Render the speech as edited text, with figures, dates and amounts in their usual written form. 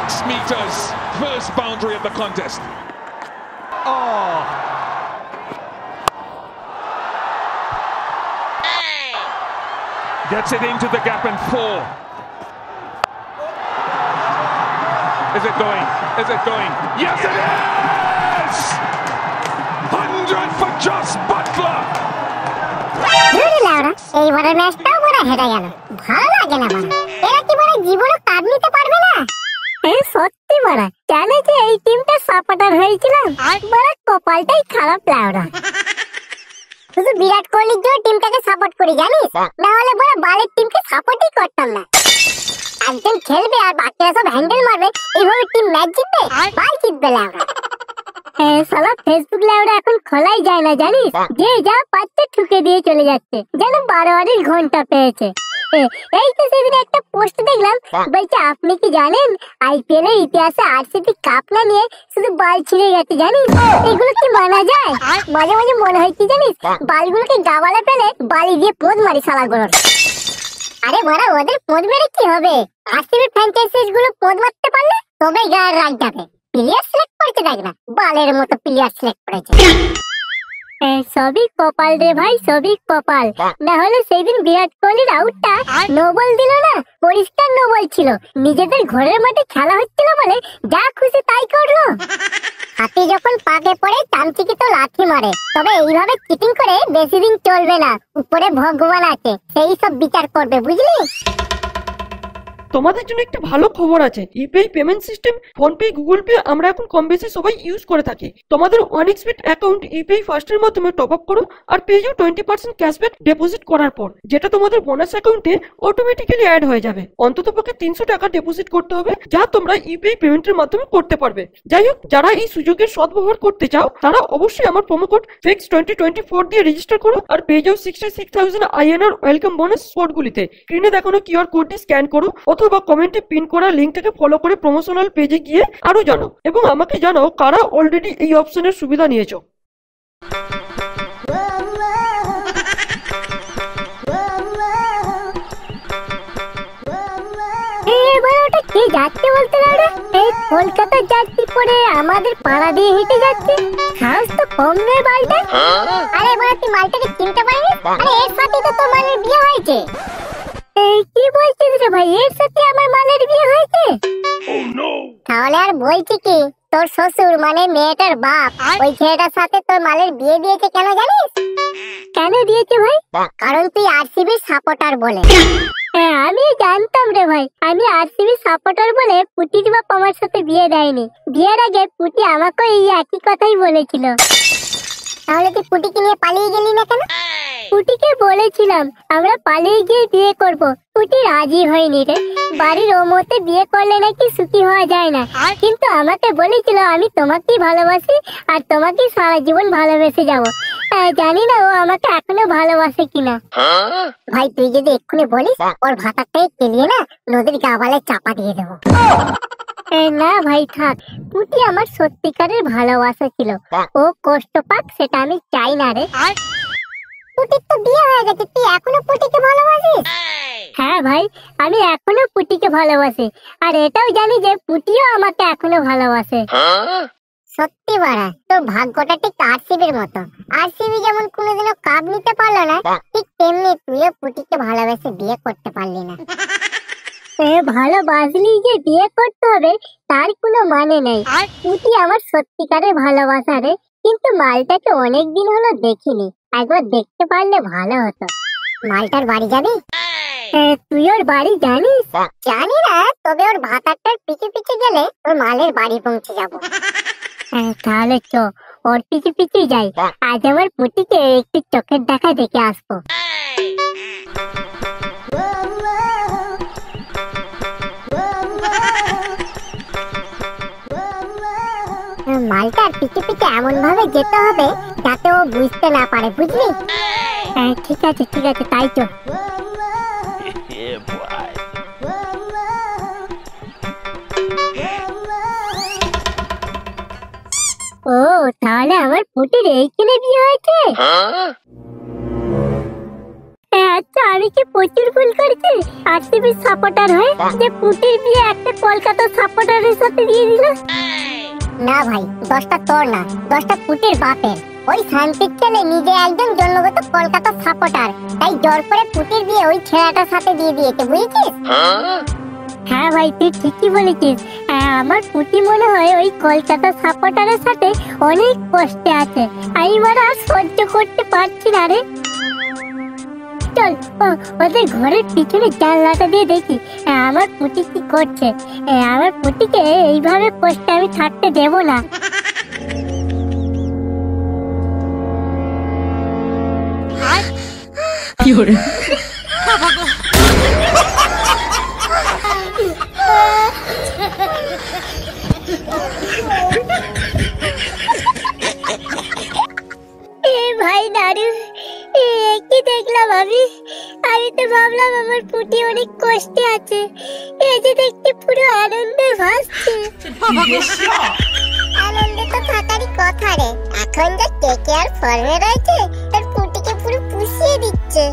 6 meters, first boundary of the contest. Oh. Gets it into the gap and 4. Is it going? Is it going? Yes, it is! 100 for Jos Buttler! এইবারের ম্যাচটাও বড় হেরে গেল, ভালো লাগে না বড়। এরা কি বড় জীবনে কাপ নিতে পারবে না? সত্যি বড়, জানে যে এই টিমটা সাপোর্টার হয়েছিলাম, বড় কপালটাই খারাপ লাগলো। শুধু বিরাট কোহলির জন্য টিমটাকে সাপোর্ট করি জানিস, না হলে বড় বালের টিমকে সাপোর্টই করতাম না। একজন খেলবে আর বাকিরা সব হ্যান্ডেল মারবে, এইভাবে টিম ম্যাচ জিতবে? বাল জিতবে লাগলো। সালা ফেসবুক লাউডা এখন খোলাই যায় না জানিস, যে যা পাচ্ছে ঠুকে দিয়ে চলে যাচ্ছে, যেন 12 ঘন্টা পেয়েছে। এই তো সেদিন একটা পোস্ট দেখলাম, বলছে আপনি কি জানেন আইপিএল এর ইতিহাসে আরসিবি কাপ না নিয়ে শুধু বাল ছিঁড়ে গেছে জানিস? এগুলো কি মানা যায়? মাঝে মাঝে মনে হয় কি জানিস, বালগুলোকে গাওয়ালে ফেলে বালি দিয়ে পোদ মারি শালাগুলোর। আরে বড়া, ওদের পোদ মেরে কি হবে? আরসিবি ফ্র্যাঞ্চাইজিস গুলো পোদ মারতে পারলে তবেই গায়ের রাগ যাবে। প্লেয়ার সিলেক্ট করতে দেখ না, বালের মতো প্লেয়ার সিলেক্ট করেছে। সবই কপাল রে ভাই, সবই কপাল। না হলে সেদিন বিরাট কোহলির আউটটা নো বল দিল না, পরিষ্কার নো বল ছিল। নিজেদের ঘরের মাঠে খেলা হচ্ছিল বলে যা খুশি তাই করলো। হাতি যখন পাকে পড়ে চামচিকে তো লাথি মারে, তবে এইভাবে চিটিং করে বেশি দিন চলবে না। উপরে ভগবান আছে, সেই সব বিচার করবে, বুঝলি? তোমাদের জন্য একটা ভালো খবর আছে। UPI payment system PhonePe, Google pay আমরা এখন কম বেশি সবাই ইউজ করে থাকি। তোমাদের OneXBet অ্যাকাউন্ট ইউপিআই ফার্স্টের মাধ্যমে টপ আপ করো আর পেয়ে যাও 20% ক্যাশব্যাক ডিপোজিট করার পর, যেটা তোমাদের বোনাস অ্যাকাউন্টে অটোমেটিক্যালি অ্যাড হয়ে যাবে। অন্ততপক্ষে 300 টাকা ডিপোজিট করতে হবে, যা তোমরা ইউপিআই পেমেন্টের মাধ্যমে করতে পারবে। যাই হোক, যারা এই সুযোগের সদ্ব্যবহার করতে চাও তারা অবশ্যই আমার প্রোমো কোড FIX2024 দিয়ে রেজিস্টার করো আর পেয়ে যাও 66,000 INR ওয়েলকাম বোনাস স্পটগুলিতে। স্ক্রিনে দেখানো কিউআর কোডটি স্ক্যান করো অথবা কমেন্টে পিন করা লিংকটাকে ফলো করে প্রমোশনাল পেজে গিয়ে আরো জানো, এবং আমাকে জানাও কারা অলরেডি এই অপশনের সুবিধা নিয়েছো। কে যাচ্ছে বলতে পারে? এই কলকাতা যাচ্ছি পরে আমাদের পাড়া দিয়ে হেঁটে যাচ্ছে, সাহস তো কম নয় বালটা। আরে বড়, তুই মালটাকে চিনতে পারিনি? আরে এর সাথে তো তোর মালের বিয়ে হয়েছে। এই কি বলছিস রে ভাই, এর সাথে আমার মালের বিয়ে হয়েছে? তাহলে আর বলছি কি, তোর শ্বশুর মানে মেয়েটার বাপ ওই ছেলেটার সাথে তোর মালের বিয়ে দিয়েছে। কেন জানিস? কেন দিয়েছে ভাই? কারণ তুই আরসিবির সাপোর্টার বলে। আমি জানতাম রে ভাই, আমি আরসিবি সাপোর্টার বলে পুটির বাপ আমার সাথে বিয়ে দেয়নি। বিয়ের আগে পুটি আমাকে এই একই কথাই বলেছিল। তাহলে তুই পুটিকে নিয়ে পালিয়ে গেলি না কেন? পুটিকে বলেছিলাম আমরা পালিয়ে গিয়ে বিয়ে করব, পুটি রাজি হয়নি রে। বাড়ির ও মতে বিয়ে করলে নাকি সুখী হওয়া যায় না, কিন্তু আমাকে বলেছিল আমি তোমাকেই ভালোবাসি আর তোমাকেই সারা জীবন ভালোবেসে যাব। জানি না ও আমাকে এখনো ভালোবাসে কিনা। ভাই তুই যদি এক্ষুনি বলিস, ওর ভাতাটাই কেলিয়ে না নদীর গাবালে চাপা দিয়ে দেবো। না ভাই থাক, পুটি আমার সত্যিকারের ভালোবাসা ছিল। ও কষ্ট পাক সেটা আমি চাই না রে। পুটির তো বিয়ে হয়ে গেছে, তুই এখনো পুটিকে ভালোবাসিস? হ্যাঁ ভাই, আমি এখনো পুটিকে ভালোবাসি, আর এটাও জানি যে পুটিও আমাকে এখনো ভালোবাসে। সত্যি বাড়া, তোর ভাগ্যটা ঠিক আরসিবির মতো। আরসিবি যেমন কোনোদিনও কাপ নিতে পারলো না, ঠিক তেমনি তুইও পুটিকে ভালোবেসে বিয়ে করতে পারলি না। ভালোবাসলি যে বিয়ে করতে হবে তার কোনো মানে নেই। পুটি আমার সত্যিকারের ভালোবাসা রে, কিন্তু মালটাকে অনেকদিন হলো দেখিনি, একবার দেখতে পারলে ভালো হতো। মালটার বাড়ি যাবি? তুই ওর বাড়ি জানিস? জানি না, তবে ওর ভাতারটার পিছু পিছু গেলে ওর মালের বাড়ি পৌঁছে যাবো। তাহলে চ, ওর পিছু পিছু যাই। আজ আমার পুটিকে একটু চোখের দেখা দেখে আসবো। মালটার পিছু পিছু এমন ভাবে যেতে হবে যাতে ও বুঝতে না পারে, বুঝলি? ঠিক আছে ঠিক আছে, তাই তো। ও তাহলে আমার পুটির এইখানে বিয়ে হয়েছে। আচ্ছা আমি কি প্রচুর ভুল করেছি আরসিবি সাপোর্টার হয়ে যে পুটির বিয়ে একটা কলকাতা সাপোর্টারের সাথে দিয়ে দিল? না ভাই, দোষটা তোর না, দোষটা পুটির বাপের। ওই শান্তির ছেলে নিজে একজন জন্মগত কলকাতা সাপোর্টার, তাই জোর করে পুটির বিয়ে ওই ছেলেটার সাথে দিয়ে দিয়েছে, বুঝেছিস? হ্যাঁ ভাই, তুই ঠিকই বলেছিস। আমার পুটি মনে হয় ওই কলকাতা সাপোর্টারের সাথে অনেক কষ্টে আছে, আমি মানে আর সহ্য করতে পারছি না রে। চল ওদের ঘরের পিছনে জানলাটা দিয়ে দেখি আমার পুটি কি করছে। আমার পুটিকে এইভাবে কষ্টে আমি থাকতে দেব না। কি হরে ভাই দাদু, কি দেখলাম আমি? আমি তো ভাবলাম আমার পুটি অনেক কষ্টে আছে, এই যে দেখতে পুরো আনন্দে ভাসছে। আনন্দে তো থাকারই কথা রে, এখন যা টেকে আর ফর্মে রয়েছে তার পুটিকে পুরো পুষিয়ে দিচ্ছে।